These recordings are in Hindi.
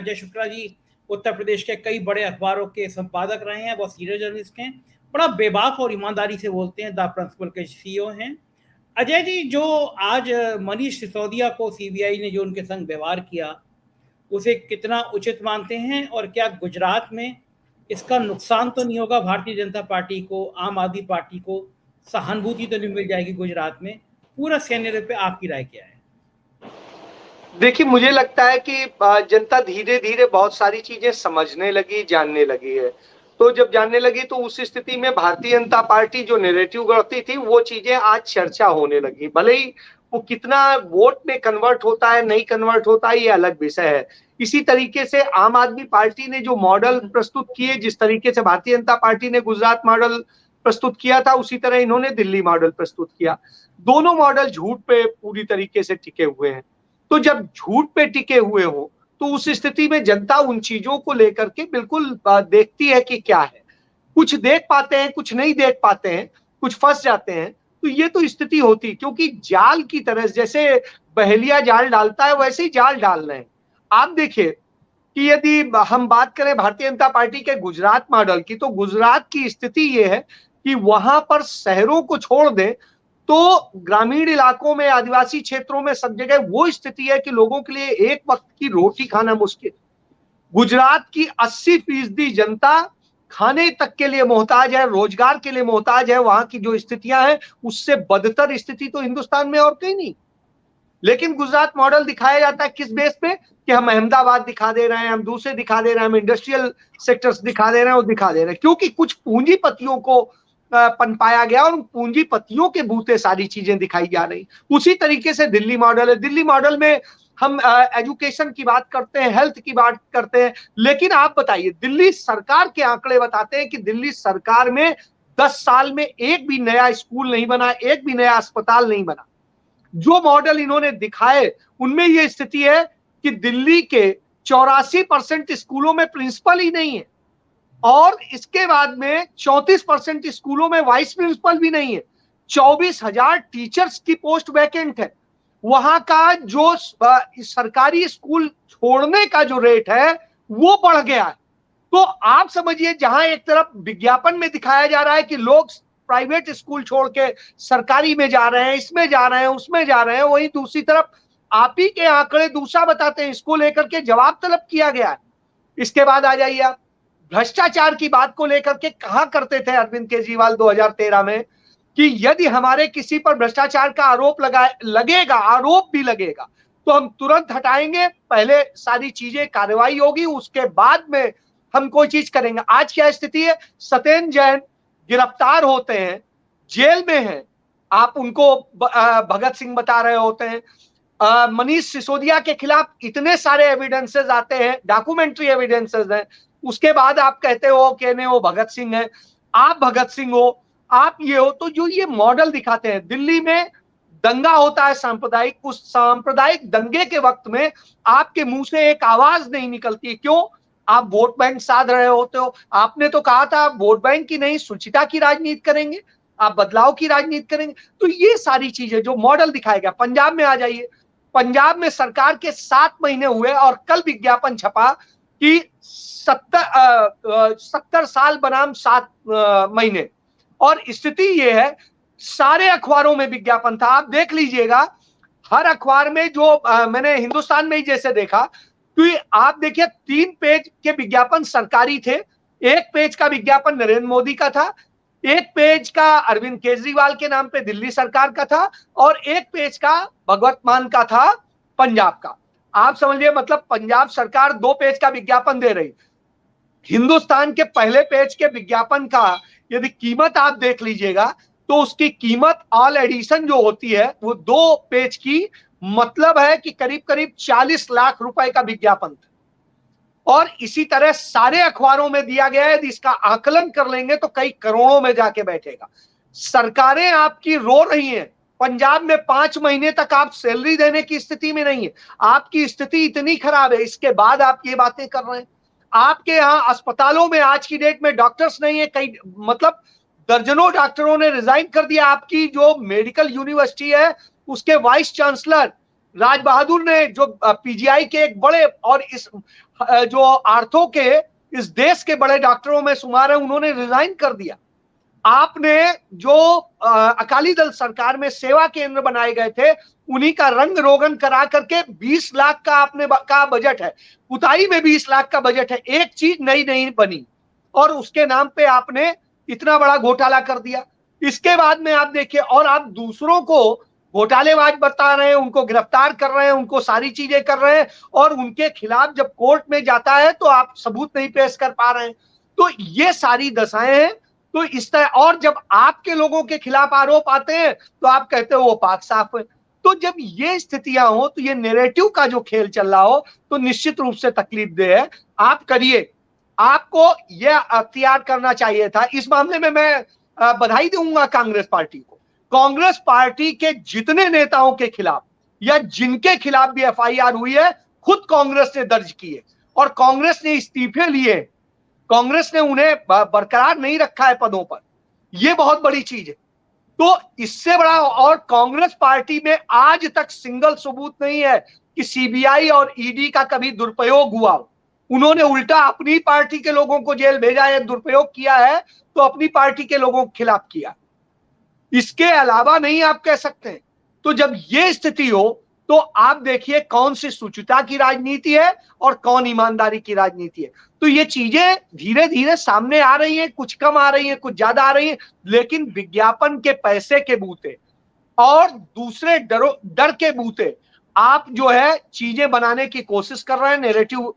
अजय शुक्ला जी उत्तर प्रदेश के कई बड़े अखबारों के संपादक रहे हैं, बहुत सीनियर जर्नलिस्ट हैं, बड़ा बेबाक और ईमानदारी से बोलते हैं, द प्रिंसिपल के सीईओ हैं। अजय जी, जो आज मनीष सिसोदिया को सीबीआई ने जो उनके संग व्यवहार किया, उसे कितना उचित मानते हैं, और क्या गुजरात में इसका नुकसान तो नहीं होगा भारतीय जनता पार्टी को, आम आदमी पार्टी को? सहानुभूति तो नहीं मिल जाएगी गुजरात में? पूरा सिनेरियो पे आपकी राय क्या है? देखिए, मुझे लगता है कि जनता धीरे धीरे बहुत सारी चीजें समझने लगी, जानने लगी है। तो जब जानने लगी तो उस स्थिति में भारतीय जनता पार्टी जो नैरेटिव गढ़ती थी वो चीजें आज चर्चा होने लगी। भले ही वो कितना वोट में कन्वर्ट होता है, नहीं कन्वर्ट होता है, ये अलग विषय है। इसी तरीके से आम आदमी पार्टी ने जो मॉडल प्रस्तुत किए, जिस तरीके से भारतीय जनता पार्टी ने गुजरात मॉडल प्रस्तुत किया था, उसी तरह इन्होंने दिल्ली मॉडल प्रस्तुत किया। दोनों मॉडल झूठ पे पूरी तरीके से टिके हुए हैं। तो जब झूठ पे टिके हुए हो तो उस स्थिति में जनता उन चीजों को लेकर के बिल्कुल देखती है कि क्या है। कुछ देख पाते हैं, कुछ नहीं देख पाते हैं, कुछ फंस जाते हैं। तो ये तो स्थिति होती, क्योंकि जाल की तरह, जैसे बहेलिया जाल डालता है वैसे ही जाल डाल रहे हैं। आप देखिए कि यदि हम बात करें भारतीय जनता पार्टी के गुजरात मॉडल की, तो गुजरात की स्थिति ये है कि वहां पर शहरों को छोड़ दें तो ग्रामीण इलाकों में, आदिवासी क्षेत्रों में, सब जगह वो स्थिति है कि लोगों के लिए एक वक्त की रोटी खाना मुश्किल। गुजरात की 80% जनता खाने तक के लिए मोहताज है, रोजगार के लिए मोहताज है। वहां की जो स्थितियां हैं उससे बदतर स्थिति तो हिंदुस्तान में और कहीं नहीं। लेकिन गुजरात मॉडल दिखाया जाता है किस बेस पे कि हम अहमदाबाद दिखा दे रहे हैं, हम दूसरे दिखा दे रहे हैं, हम इंडस्ट्रियल सेक्टर्स दिखा दे रहे हैं, वो दिखा दे रहे हैं, क्योंकि कुछ पूंजीपतियों को पनपाया गया और उन पूंजीपतियों के बूते सारी चीजें दिखाई जा रही। उसी तरीके से दिल्ली मॉडल है। दिल्ली मॉडल में हम एजुकेशन की बात करते हैं, हेल्थ की बात करते हैं, लेकिन आप बताइए, दिल्ली सरकार के आंकड़े बताते हैं कि दिल्ली सरकार में 10 साल में एक भी नया स्कूल नहीं बना, एक भी नया अस्पताल नहीं बना। जो मॉडल इन्होंने दिखाए उनमें यह स्थिति है कि दिल्ली के 84% स्कूलों में प्रिंसिपल ही नहीं है, और इसके बाद में 34% स्कूलों में वाइस प्रिंसिपल भी नहीं है। 24,000 टीचर्स की पोस्ट वैकेंट है। वहां का जो सरकारी स्कूल छोड़ने का जो रेट है वो बढ़ गया है। तो आप समझिए, जहां एक तरफ विज्ञापन में दिखाया जा रहा है कि लोग प्राइवेट स्कूल छोड़ के सरकारी में जा रहे हैं, इसमें जा रहे हैं, उसमें जा रहे हैं, वहीं दूसरी तरफ आप ही के आंकड़े दूसरा बताते हैं। इसको लेकर के जवाब तलब किया गया है। इसके बाद आ जाइए आप भ्रष्टाचार की बात को लेकर के कहा करते थे अरविंद केजरीवाल 2013 में कि यदि हमारे किसी पर भ्रष्टाचार का आरोप लगेगा, आरोप भी लगेगा, तो हम तुरंत हटाएंगे, पहले सारी चीजें कार्रवाई होगी, उसके बाद में हम कोई चीज करेंगे। आज क्या स्थिति है? सत्येंद्र जैन गिरफ्तार होते हैं, जेल में हैं, आप उनको भगत सिंह बता रहे होते हैं। मनीष सिसोदिया के खिलाफ इतने सारे एविडेंसेस आते हैं, डॉक्यूमेंट्री एविडेंसेस हैं, उसके बाद आप कहते हो कि नहीं वो भगत सिंह है, आप भगत सिंह हो, आप ये हो। तो जो ये मॉडल दिखाते हैं, दिल्ली में दंगा होता है सांप्रदायिक, उस सांप्रदायिक दंगे के वक्त में आपके मुंह से एक आवाज नहीं निकलती। क्यों? आप वोट बैंक साध रहे होते हो। आपने तो कहा था आप वोट बैंक की नहीं, शुचिता की राजनीति करेंगे, आप बदलाव की राजनीति करेंगे। तो ये सारी चीजें जो मॉडल दिखाया गया। पंजाब में आ जाइए, पंजाब में सरकार के 7 महीने हुए और कल विज्ञापन छपा कि 70 साल बनाम 7 महीने। और स्थिति ये है, सारे अखबारों में विज्ञापन था, आप देख लीजिएगा। हर अखबार में जो मैंने हिंदुस्तान में ही जैसे देखा, तो आप देखिए 3 पेज के विज्ञापन सरकारी थे, 1 पेज का विज्ञापन नरेंद्र मोदी का था, 1 पेज का अरविंद केजरीवाल के नाम पे दिल्ली सरकार का था, और 1 पेज का भगवत मान का था पंजाब का। आप समझिए, मतलब पंजाब सरकार 2 पेज का विज्ञापन दे रही। हिंदुस्तान के पहले पेज के विज्ञापन का यदि कीमत आप देख लीजिएगा तो उसकी कीमत ऑल एडिशन जो होती है वो 2 पेज की, मतलब है कि करीब करीब 40 लाख रुपए का विज्ञापन था। और इसी तरह सारे अखबारों में दिया गया है। इसका आकलन कर लेंगे तो कई करोड़ों में जाके बैठेगा। सरकारें आपकी रो रही हैं। पंजाब में 5 महीने तक आप सैलरी देने की स्थिति में नहीं है। आपकी स्थिति इतनी खराब है, इसके बाद आप ये बातें कर रहे हैं। आपके यहाँ अस्पतालों में आज की डेट में डॉक्टर्स नहीं है, कई मतलब दर्जनों डॉक्टरों ने रिजाइन कर दिया। आपकी जो मेडिकल यूनिवर्सिटी है उसके वाइस चांसलर राज बहादुर ने जो पीजीआई के एक बड़े और इस जो आर्थो के इस देश के बड़े डॉक्टरों में शुमार है, उन्होंने रिजाइन कर दिया। आपने जो अकाली दल सरकार में सेवा केंद्र बनाए गए थे, उन्हीं का रंग रोगन करा करके 20 लाख का आपने का बजट है, पुताई में 20 लाख का बजट है, एक चीज नई नहीं बनी और उसके नाम पे आपने इतना बड़ा घोटाला कर दिया। इसके बाद में आप देखिए, और आप दूसरों को घोटालेबाज बता रहे हैं, उनको गिरफ्तार कर रहे हैं, उनको सारी चीजें कर रहे हैं, और उनके खिलाफ जब कोर्ट में जाता है तो आप सबूत नहीं पेश कर पा रहे हैं। तो ये सारी दशाएं हैं। तो इस तरह, और जब आपके लोगों के खिलाफ आरोप आते हैं तो आप कहते हो वो पाक साफ है। तो जब ये स्थितियां हो, तो ये नैरेटिव का जो खेल चल रहा हो, तो निश्चित रूप से तकलीफदेह है। आप करिए, आपको यह अख्तियार करना चाहिए था। इस मामले में मैं बधाई दूंगा कांग्रेस पार्टी को। कांग्रेस पार्टी के जितने नेताओं के खिलाफ या जिनके खिलाफ भी एफआईआर हुई है, खुद कांग्रेस ने दर्ज की है और कांग्रेस ने इस्तीफे लिए, कांग्रेस ने उन्हें बरकरार नहीं रखा है पदों पर। यह बहुत बड़ी चीज है। तो इससे बड़ा, और कांग्रेस पार्टी में आज तक सिंगल सबूत नहीं है कि सीबीआई और ईडी का कभी दुरुपयोग हुआ। उन्होंने उल्टा अपनी पार्टी के लोगों को जेल भेजा है, दुरुपयोग किया है तो अपनी पार्टी के लोगों के खिलाफ किया, इसके अलावा नहीं आप कह सकते। तो जब ये स्थिति हो तो आप देखिए कौन सी शुचिता की राजनीति है और कौन ईमानदारी की राजनीति है। तो ये चीजें धीरे धीरे सामने आ रही हैं, कुछ कम आ रही हैं, कुछ ज्यादा आ रही हैं, लेकिन विज्ञापन के पैसे के बूते और दूसरे डर के बूते आप जो है चीजें बनाने की कोशिश कर रहे हैं, नैरेटिव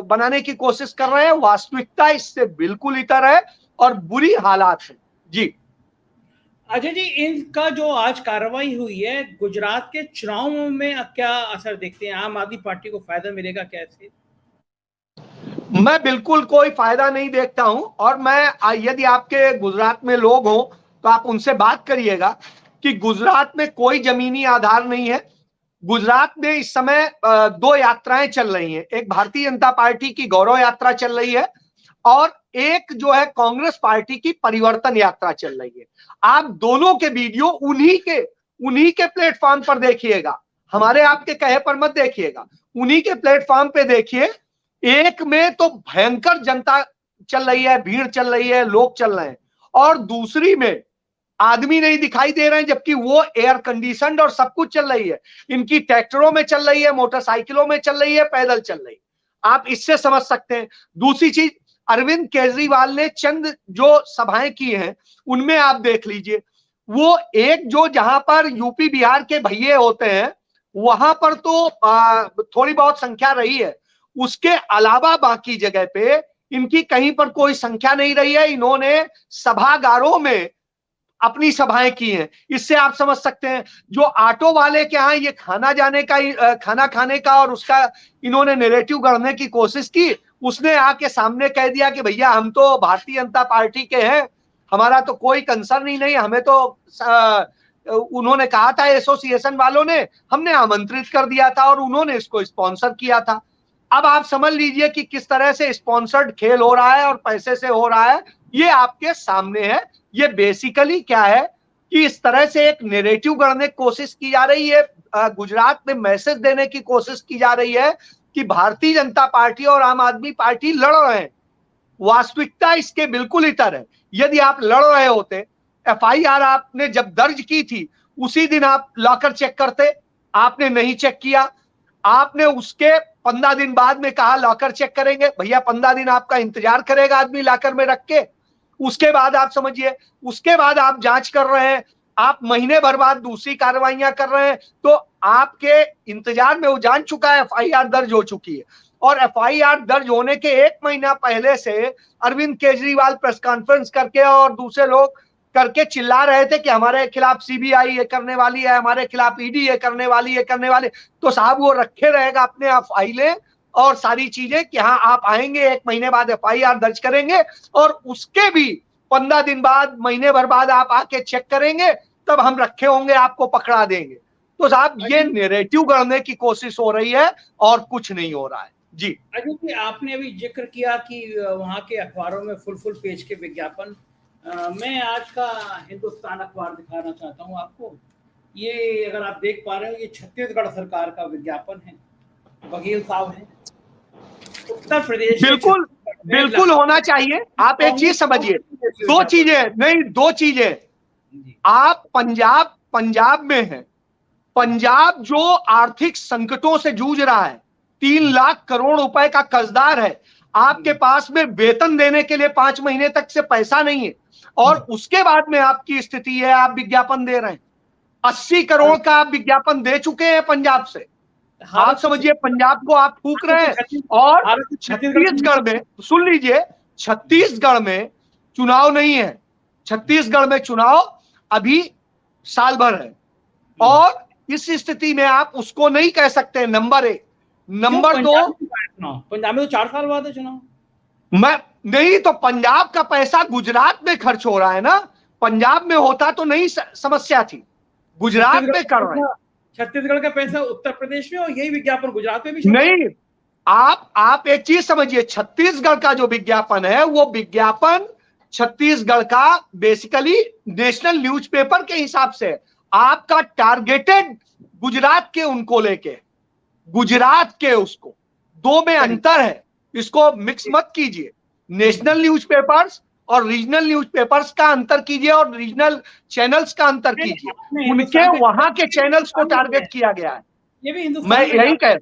बनाने की कोशिश कर रहे हैं। वास्तविकता इससे बिल्कुल इतर है और बुरी हालात है। जी अजय जी, इनका जो आज कार्रवाई हुई है, गुजरात के चुनाव में क्या असर देखते हैं? आम आदमी पार्टी को फायदा मिलेगा कैसे? मैं बिल्कुल कोई फायदा नहीं देखता हूं, और मैं यदि आपके गुजरात में लोग हों तो आप उनसे बात करिएगा कि गुजरात में कोई जमीनी आधार नहीं है। गुजरात में इस समय दो यात्राएं चल रही हैं, एक भारतीय जनता पार्टी की गौरव यात्रा चल रही है और एक जो है कांग्रेस पार्टी की परिवर्तन यात्रा चल रही है। आप दोनों के वीडियो उन्हीं के प्लेटफॉर्म पर देखिएगा, हमारे आपके कहे पर मत देखिएगा, उन्हीं के प्लेटफॉर्म पे देखिए। एक में तो भयंकर जनता चल रही है, भीड़ चल रही है, लोग चल रहे हैं, और दूसरी में आदमी नहीं दिखाई दे रहे हैं, जबकि वो एयर कंडीशनड और सब कुछ चल रही है। इनकी ट्रैक्टरों में चल रही है, मोटरसाइकिलों में चल रही है, पैदल चल रही है। आप इससे समझ सकते हैं। दूसरी चीज, अरविंद केजरीवाल ने चंद जो सभाएं की हैं उनमें आप देख लीजिए, वो एक जो जहां पर यूपी बिहार के भैये होते हैं वहां पर तो थोड़ी बहुत संख्या रही है, उसके अलावा बाकी जगह पे इनकी कहीं पर कोई संख्या नहीं रही है। इन्होंने सभागारों में अपनी सभाएं की हैं। इससे आप समझ सकते हैं जो ऑटो वाले के यहाँ ये खाना खाने का और उसका इन्होंने नैरेटिव गढ़ने की कोशिश की, उसने आके सामने कह दिया कि भैया हम तो भारतीय जनता पार्टी के हैं, हमारा तो कोई कंसर्न ही नहीं, हमें तो उन्होंने कहा था एसोसिएशन वालों ने, हमने आमंत्रित कर दिया था और उन्होंने इसको स्पॉन्सर किया था। अब आप समझ लीजिए कि किस तरह से स्पॉन्सर्ड खेल हो रहा है और पैसे से हो रहा है, ये आपके सामने है। ये बेसिकली क्या है कि इस तरह से एक नैरेटिव गढ़ने की कोशिश की जा रही है, गुजरात में मैसेज देने की कोशिश की जा रही है कि भारतीय जनता पार्टी और आम आदमी पार्टी लड़ रहे हैं। वास्तविकता इसके बिल्कुल इतर है। यदि आप लड़ रहे होते, एफआईआर आपने जब दर्ज की थी उसी दिन आप लॉकर चेक करते, आपने नहीं चेक किया। आपने उसके 15 दिन बाद में कहा लॉकर चेक करेंगे, भैया 15 दिन आपका इंतजार करेगा आदमी लॉकर में रख के। उसके बाद आप समझिए, उसके बाद आप जांच कर रहे हैं, आप महीने भर बाद दूसरी कार्रवाइयां कर रहे हैं, तो आपके इंतजार में वो जान चुका है, एफआईआर दर्ज हो चुकी है। और एफआईआर दर्ज होने के 1 महीना पहले से अरविंद केजरीवाल प्रेस कॉन्फ्रेंस करके और दूसरे लोग करके चिल्ला रहे थे कि हमारे खिलाफ सीबीआई ये करने वाली है, हमारे खिलाफ ईडी ये करने वाली है, करने वाली। तो साहब वो रखे रहेगा अपने आप फाइलें और सारी चीजें कि हाँ आप आएंगे 1 महीने बाद एफआईआर दर्ज करेंगे, और उसके भी 15 दिन बाद, महीने भर बाद आप आके चेक करेंगे, तब हम रखे होंगे, आपको पकड़ा देंगे। तो साहब ये नैरेटिव गढ़ने की कोशिश हो रही है और कुछ नहीं हो रहा है। जी अजय जी, आपने अभी जिक्र किया कि वहां के अखबारों में फुल पेज के विज्ञापन। मैं आज का हिंदुस्तान अखबार दिखाना चाहता हूं आपको। ये अगर आप देख पा रहे हो, ये छत्तीसगढ़ सरकार का विज्ञापन है, वकील साहब हैं। उत्तर प्रदेश बिल्कुल बिल्कुल होना चाहिए। आप एक चीज समझिए, दो चीजें नहीं, दो चीजें। आप पंजाब में हैं, पंजाब जो आर्थिक संकटों से जूझ रहा है, 3 लाख करोड़ रुपए का कर्जदार है, आपके पास में वेतन देने के लिए 5 महीने तक से पैसा नहीं है, और उसके बाद में आपकी स्थिति है आप विज्ञापन दे रहे हैं। 80 करोड़ का आप विज्ञापन दे चुके हैं पंजाब से। आप समझिए, पंजाब को आप फूक रहे हैं। और छत्तीसगढ़ में, सुन लीजिए, छत्तीसगढ़ में चुनाव नहीं है, छत्तीसगढ़ में चुनाव अभी साल भर है, और इस स्थिति में आप उसको नहीं कह सकते। नंबर 1। नंबर 2, पंजाब में तो 4 साल बाद है चुनाव। मैं नहीं, तो पंजाब का पैसा गुजरात में खर्च हो रहा है ना, पंजाब में होता तो नहीं समस्या थी, गुजरात में कर रहे हैं। छत्तीसगढ़ का पैसा उत्तर प्रदेश में, और यही विज्ञापन गुजरात में भी नहीं। आप एक चीज समझिए, छत्तीसगढ़ का जो विज्ञापन है, वो विज्ञापन छत्तीसगढ़ का बेसिकली नेशनल न्यूज़पेपर के हिसाब से, आपका टारगेटेड गुजरात के उनको लेके, गुजरात के उसको, दो में अंतर है, इसको मिक्स मत कीजिए। नेशनल न्यूज़पेपर्स और रीजनल न्यूज़पेपर्स का अंतर कीजिए, और रीजनल चैनल्स का अंतर कीजिए। उनके वहां के चैनल्स को टारगेट किया गया है। ये भी मैं यही कह